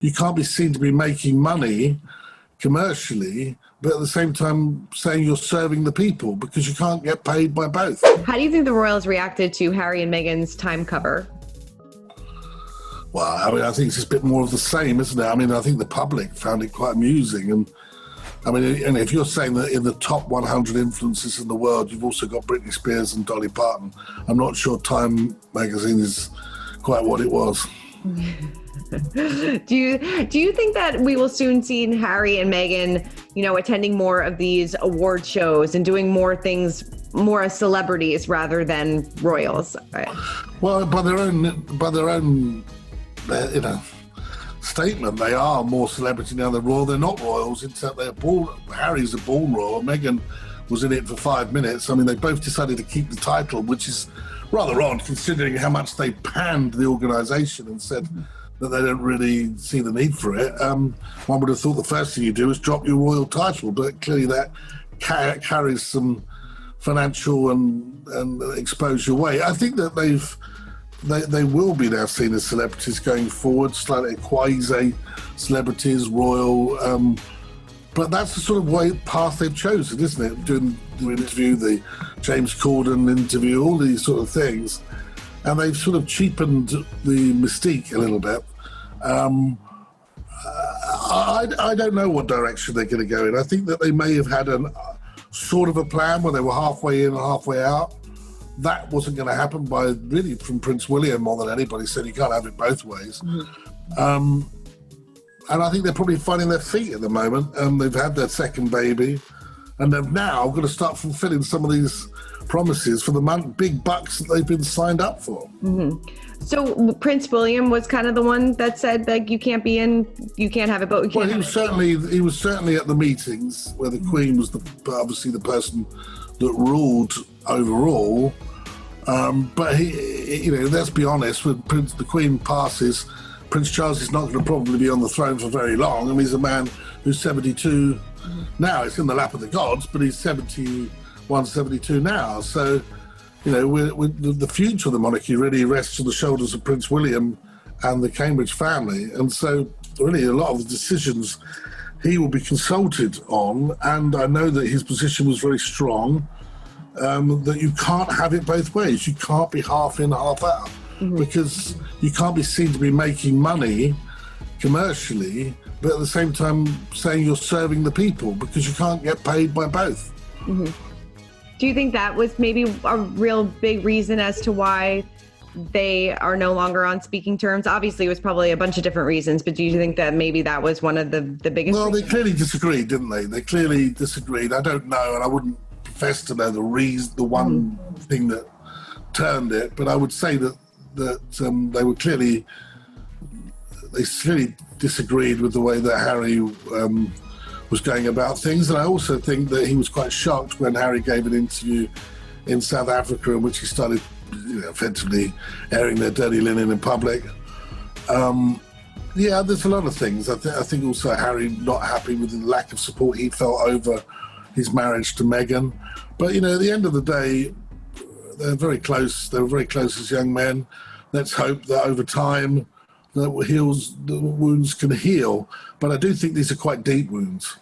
you can't be seen to be making money commercially, but at the same time saying you're serving the people, because you can't get paid by both. How do you think the royals reacted to Harry and Meghan's time cover? Well, I mean, I think it's just a bit more of the same, isn't it? I mean, I think the public found it quite amusing. And I mean, and if you're saying that in the top 100 influencers in the world, you've also got Britney Spears and Dolly Parton, I'm not sure Time magazine is quite what it was. Do you think that we will soon see Harry and Meghan, attending more of these award shows and doing more things, more as celebrities rather than royals? Well, by their own, statement, they are more celebrity now than royal. They're not royals, except they're born. Harry's a born royal. Meghan was in it for 5 minutes. I mean, they both decided to keep the title, which is rather odd considering how much they panned the organisation and said that they don't really see the need for it. One would have thought the first thing you do is drop your royal title, but clearly that carries some financial and exposure weight. I think that they will be now seen as celebrities going forward, slightly quasi-celebrities, royal. But that's the sort of path they've chosen, isn't it? Doing the interview, the James Corden interview, all these sort of things. And they've sort of cheapened the mystique a little bit. I don't know what direction they're going to go in. I think that they may have had sort of a plan where they were halfway in and halfway out. That wasn't going to happen from Prince William more than anybody said you can't have it both ways. And I think they're probably finding their feet at the moment. They've had their second baby, and they've now got to start fulfilling some of these promises for the big bucks that they've been signed up for. Mm-hmm. So Prince William was kind of the one that said that you can't have it, but he was certainly at the meetings where the Queen was obviously the person that ruled overall. But let's be honest, when the Queen passes, Prince Charles is not going to probably be on the throne for very long. I mean, he's a man who's 72 now. It's in the lap of the gods, but he's 71, 72 now. So, the future of the monarchy really rests on the shoulders of Prince William and the Cambridge family. And so, really, a lot of the decisions he will be consulted on. And I know that his position was very strong, that you can't have it both ways. You can't be half in, half out. Because you can't be seen to be making money commercially, but at the same time saying you're serving the people, because you can't get paid by both. Mm-hmm. Do you think that was maybe a real big reason as to why they are no longer on speaking terms? Obviously, it was probably a bunch of different reasons, but do you think that maybe that was one of the biggest reasons? They clearly disagreed, didn't they? They clearly disagreed. I don't know, and I wouldn't profess to know the one thing that turned it, but I would say that they clearly disagreed with the way that Harry was going about things. And I also think that he was quite shocked when Harry gave an interview in South Africa in which he started effectively airing their dirty linen in public. There's a lot of things. I think also Harry not happy with the lack of support he felt over his marriage to Meghan. But, at the end of the day, they're very close. They were very close as young men. Let's hope that over time the wounds can heal. But I do think these are quite deep wounds.